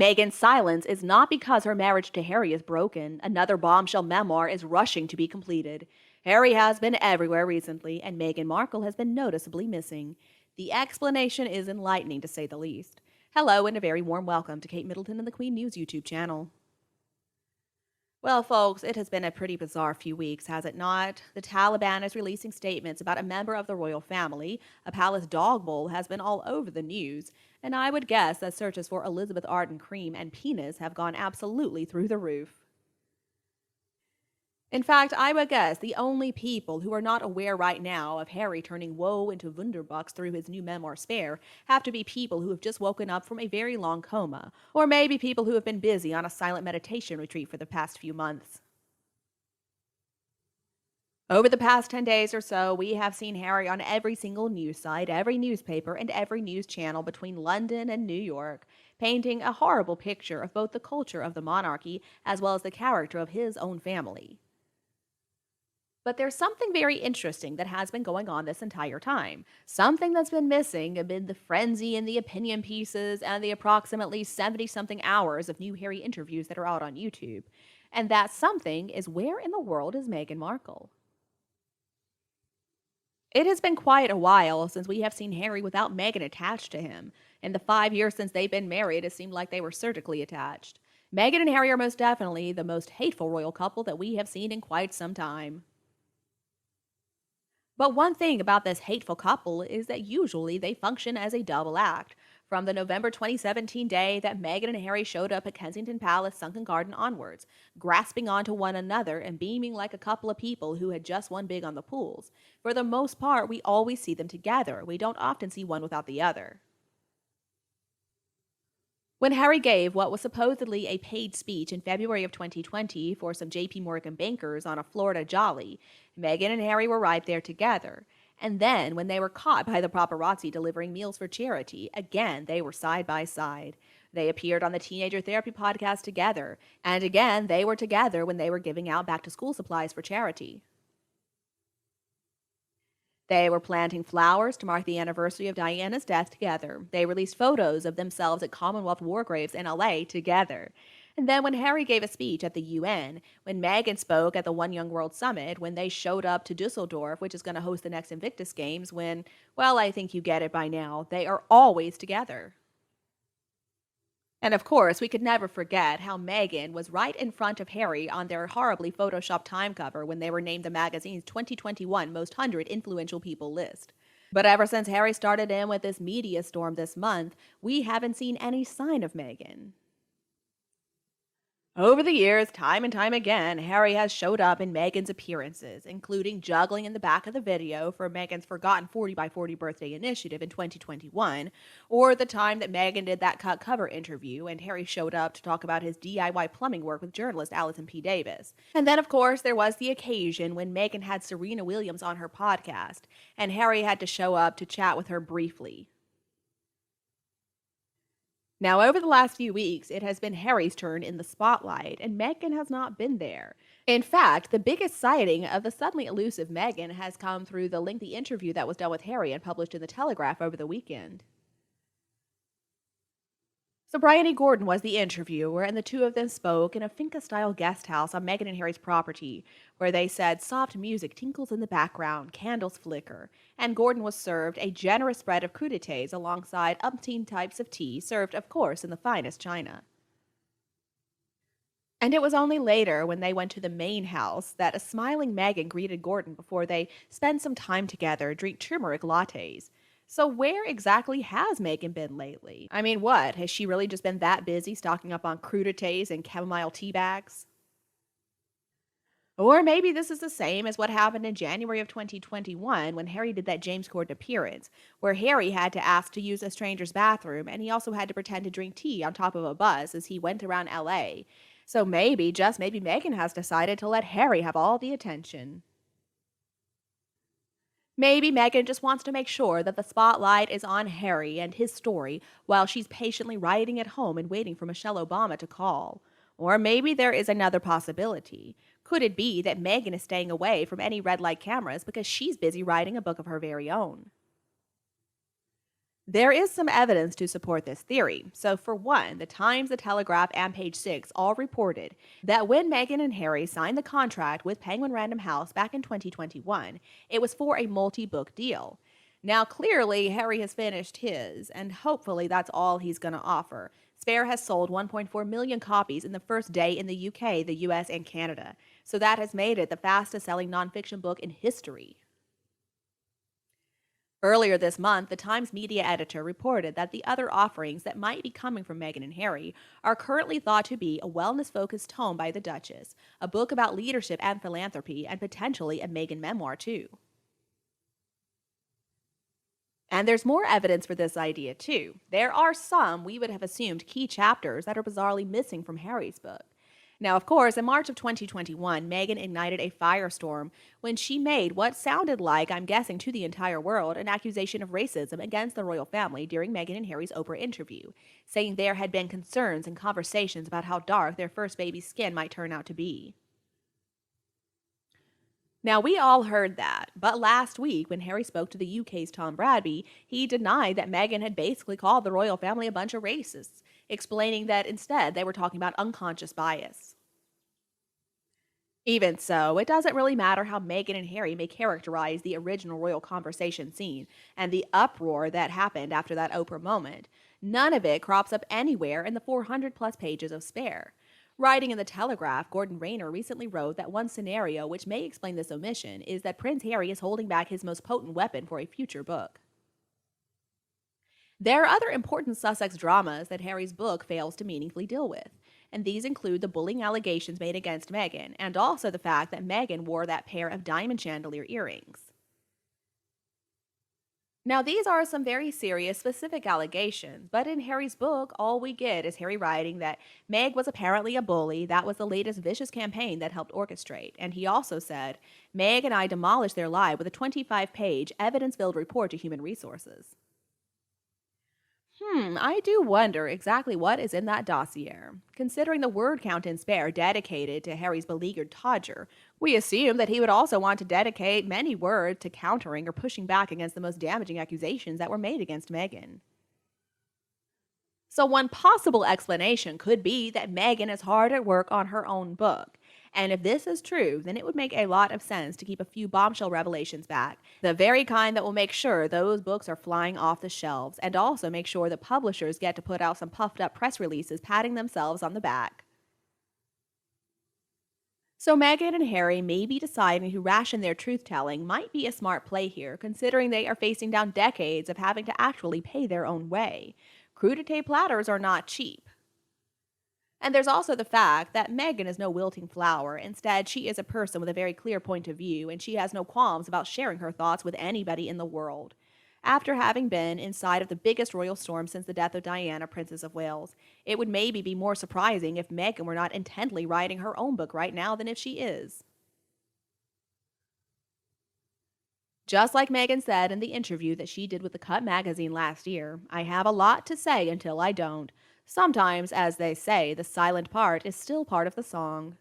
Meghan's silence is not because her marriage to Harry is broken. Another bombshell memoir is rushing to be completed. Harry has been everywhere recently, and Meghan Markle has been noticeably missing. The explanation is enlightening, to say the least. Hello, and a very warm welcome to Kate Middleton and the Queen News YouTube channel. Well, folks, it has been a pretty bizarre few weeks, has it not? The Taliban is releasing statements about a member of the royal family. A palace dog bowl has been all over the news. And I would guess that searches for Elizabeth Arden cream and penis have gone absolutely through the roof. In fact, I would guess the only people who are not aware right now of Harry turning woe into Wunderbucks through his new memoir Spare have to be people who have just woken up from a very long coma, or maybe people who have been busy on a silent meditation retreat for the past few months. Over the past 10 days or so, we have seen Harry on every single news site, every newspaper, and every news channel between London and New York, painting a horrible picture of both the culture of the monarchy as well as the character of his own family. But there's something very interesting that has been going on this entire time. Something that's been missing amid the frenzy and the opinion pieces and the approximately 70-something hours of new Harry interviews that are out on YouTube. And that something is, where in the world is Meghan Markle? It has been quite a while since we have seen Harry without Meghan attached to him. In the 5 years since they've been married, it seemed like they were surgically attached. Meghan and Harry are most definitely the most hateful royal couple that we have seen in quite some time. But one thing about this hateful couple is that usually they function as a double act. From the November 2017 day that Meghan and Harry showed up at Kensington Palace Sunken Garden onwards, grasping onto one another and beaming like a couple of people who had just won big on the pools. For the most part, we always see them together. We don't often see one without the other. When Harry gave what was supposedly a paid speech in February of 2020 for some JP Morgan bankers on a Florida jolly, Meghan and Harry were right there together. And then, when they were caught by the paparazzi delivering meals for charity, again, they were side by side. They appeared on the Teenager Therapy podcast together, and again, they were together when they were giving out back-to-school supplies for charity. They were planting flowers to mark the anniversary of Diana's death together. They released photos of themselves at Commonwealth War Graves in LA together. And then when Harry gave a speech at the UN, when Meghan spoke at the One Young World Summit, when they showed up to Dusseldorf, which is going to host the next Invictus Games, well, I think you get it by now, they are always together. And of course, we could never forget how Meghan was right in front of Harry on their horribly photoshopped time cover when they were named the magazine's 2021 Most 100 Influential People list. But ever since Harry started in with this media storm this month, we haven't seen any sign of Meghan. Over the years, time and time again, Harry has showed up in Meghan's appearances, including juggling in the back of the video for Meghan's forgotten 40 by 40 birthday initiative in 2021, or the time that Meghan did that cut cover interview and Harry showed up to talk about his DIY plumbing work with journalist Allison P. Davis. And then, of course, there was the occasion when Meghan had Serena Williams on her podcast, and Harry had to show up to chat with her briefly. Now, over the last few weeks, it has been Harry's turn in the spotlight, and Meghan has not been there. In fact, the biggest sighting of the suddenly elusive Meghan has come through the lengthy interview that was done with Harry and published in the Telegraph over the weekend. So Bryony Gordon was the interviewer, and the two of them spoke in a finca-style guest house on Meghan and Harry's property, where they said soft music tinkles in the background, candles flicker, and Gordon was served a generous spread of crudités alongside umpteen types of tea, served, of course, in the finest china. And it was only later, when they went to the main house, that a smiling Meghan greeted Gordon before they spent some time together, drink turmeric lattes. So where exactly has Meghan been lately? I mean, what? Has she really just been that busy stocking up on crudités and chamomile tea bags? Or maybe this is the same as what happened in January of 2021 when Harry did that James Corden appearance, where Harry had to ask to use a stranger's bathroom and he also had to pretend to drink tea on top of a bus as he went around LA. So maybe, just maybe, Meghan has decided to let Harry have all the attention. Maybe Meghan just wants to make sure that the spotlight is on Harry and his story while she's patiently writing at home and waiting for Michelle Obama to call. Or maybe there is another possibility. Could it be that Meghan is staying away from any red light cameras because she's busy writing a book of her very own? There is some evidence to support this theory. So, for one, the Times, the Telegraph, and Page Six all reported that when Meghan and Harry signed the contract with Penguin Random House back in 2021, it was for a multi book deal. Now, clearly, Harry has finished his, and hopefully that's all he's going to offer. Spare has sold 1.4 million copies in the first day in the UK, the US, and Canada. So that has made it the fastest selling nonfiction book in history. Earlier this month, the Times media editor reported that the other offerings that might be coming from Meghan and Harry are currently thought to be a wellness focused tome by the Duchess, a book about leadership and philanthropy, and potentially a Meghan memoir, too. And there's more evidence for this idea, too. There are some we would have assumed key chapters that are bizarrely missing from Harry's book. Now, of course, in March of 2021, Meghan ignited a firestorm when she made what sounded like, I'm guessing to the entire world, an accusation of racism against the royal family during Meghan and Harry's Oprah interview, saying there had been concerns and conversations about how dark their first baby's skin might turn out to be. Now, we all heard that, but last week, when Harry spoke to the UK's Tom Bradby, he denied that Meghan had basically called the royal family a bunch of racists, explaining that instead they were talking about unconscious bias. Even so, it doesn't really matter how Meghan and Harry may characterize the original royal conversation scene and the uproar that happened after that Oprah moment. None of it crops up anywhere in the 400 plus pages of Spare. Writing in the Telegraph, Gordon Rayner recently wrote that one scenario which may explain this omission is that Prince Harry is holding back his most potent weapon for a future book. There are other important Sussex dramas that Harry's book fails to meaningfully deal with, and these include the bullying allegations made against Meghan, and also the fact that Meghan wore that pair of diamond chandelier earrings. Now, these are some very serious, specific allegations, but in Harry's book, all we get is Harry writing that Meg was apparently a bully. That was the latest vicious campaign that helped orchestrate. And he also said, Meg and I demolished their lie with a 25-page, evidence filled report to Human Resources. I do wonder exactly what is in that dossier. Considering the word count in Spare dedicated to Harry's beleaguered Todger, we assume that he would also want to dedicate many words to countering or pushing back against the most damaging accusations that were made against Meghan. So, one possible explanation could be that Meghan is hard at work on her own book. And if this is true, then it would make a lot of sense to keep a few bombshell revelations back, the very kind that will make sure those books are flying off the shelves, and also make sure the publishers get to put out some puffed up press releases patting themselves on the back. So, Meghan and Harry maybe deciding to ration their truth telling might be a smart play here, considering they are facing down decades of having to actually pay their own way. Crudité platters are not cheap. And there's also the fact that Meghan is no wilting flower. Instead, she is a person with a very clear point of view, and she has no qualms about sharing her thoughts with anybody in the world. After having been inside of the biggest royal storm since the death of Diana, Princess of Wales, it would maybe be more surprising if Meghan were not intently writing her own book right now than if she is. Just like Meghan said in the interview that she did with the Cut magazine last year, I have a lot to say until I don't. Sometimes, as they say, the silent part is still part of the song.